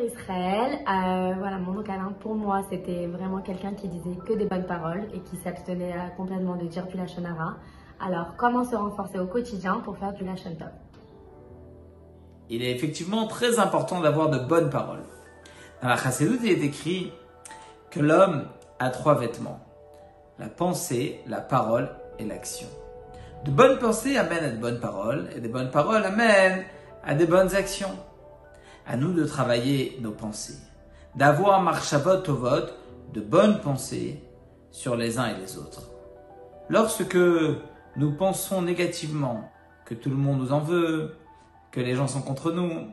Israël. Voilà, mon oncle Alain, pour moi, c'était vraiment quelqu'un qui disait que des bonnes paroles et qui s'abstenait complètement de dire du Lachon Hara. Alors, comment se renforcer au quotidien pour faire du Lachon Tov? Il est effectivement très important d'avoir de bonnes paroles. Dans la Chassidut, il est écrit que l'homme a 3 vêtements. La pensée, la parole et l'action. De bonnes pensées amènent à de bonnes paroles et de bonnes paroles amènent à de bonnes actions. À nous de travailler nos pensées, d'avoir marchavot tovot, de bonnes pensées sur les uns et les autres. Lorsque nous pensons négativement, que tout le monde nous en veut, que les gens sont contre nous,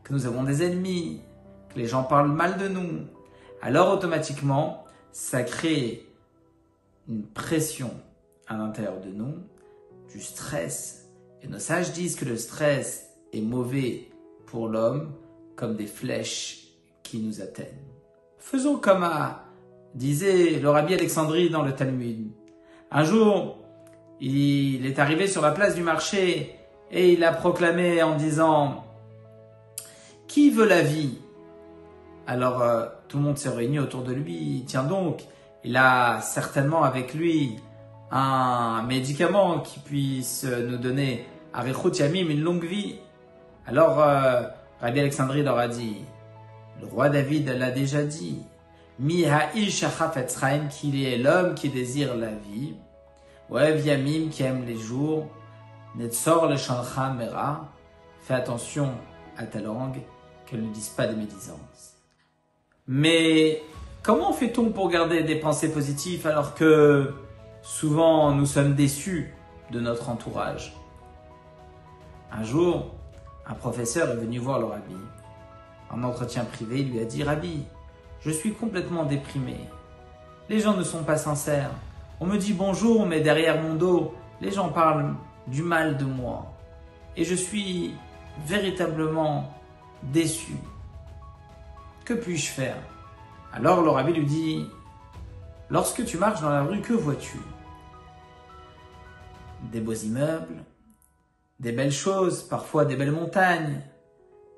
que nous avons des ennemis, que les gens parlent mal de nous, alors automatiquement, ça crée une pression à l'intérieur de nous, du stress. Et nos sages disent que le stress est mauvais pour l'homme, comme des flèches qui nous atteignent. Faisons comme disait le Rabbi Alexandrie dans le Talmud. Un jour, il est arrivé sur la place du marché et il a proclamé en disant « Qui veut la vie ?» Alors tout le monde s'est réuni autour de lui. Tiens donc, il a certainement avec lui un médicament qui puisse nous donner Arichut Yamim, une longue vie. Alors Rabbi Alexandrie leur a dit, le roi David l'a déjà dit, Mi ha'ish hachafetz chaim, qu'il est l'homme qui désire la vie, Oev Yamim, qui aime les jours, Netzor leshancha mera, fais attention à ta langue, qu'elle ne dise pas des médisances. Mais comment fait-on pour garder des pensées positives alors que souvent nous sommes déçus de notre entourage? Un jour, un professeur est venu voir le rabbi. En entretien privé, il lui a dit « Rabbi, je suis complètement déprimé. Les gens ne sont pas sincères. On me dit bonjour, mais derrière mon dos, les gens parlent du mal de moi. Et je suis véritablement déçu. Que puis-je faire ?» Alors le rabbi lui dit « Lorsque tu marches dans la rue, que vois-tu? Des beaux immeubles, des belles choses, parfois des belles montagnes.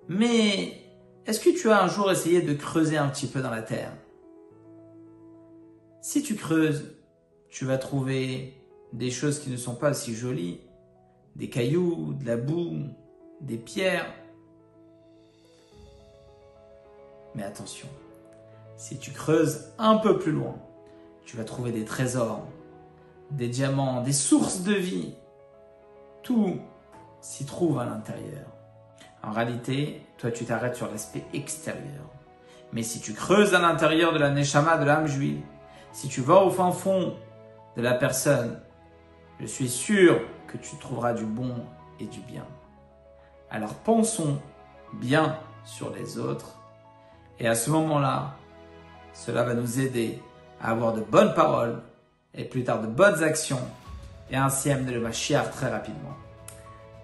Mais est-ce que tu as un jour essayé de creuser un petit peu dans la terre? Si tu creuses, tu vas trouver des choses qui ne sont pas si jolies, des cailloux, de la boue, des pierres. Mais attention, si tu creuses un peu plus loin, tu vas trouver des trésors, des diamants, des sources de vie. Tout s'y trouve à l'intérieur. En réalité, toi tu t'arrêtes sur l'aspect extérieur. Mais si tu creuses à l'intérieur de la neshama, de l'âme juive, si tu vas au fin fond de la personne, je suis sûr que tu trouveras du bon et du bien. Alors pensons bien sur les autres et à ce moment-là, cela va nous aider à avoir de bonnes paroles et plus tard de bonnes actions et ainsi amener le Mashiach très rapidement.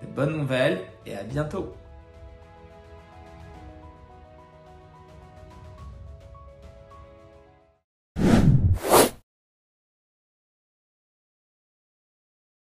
De bonnes nouvelles et à bientôt.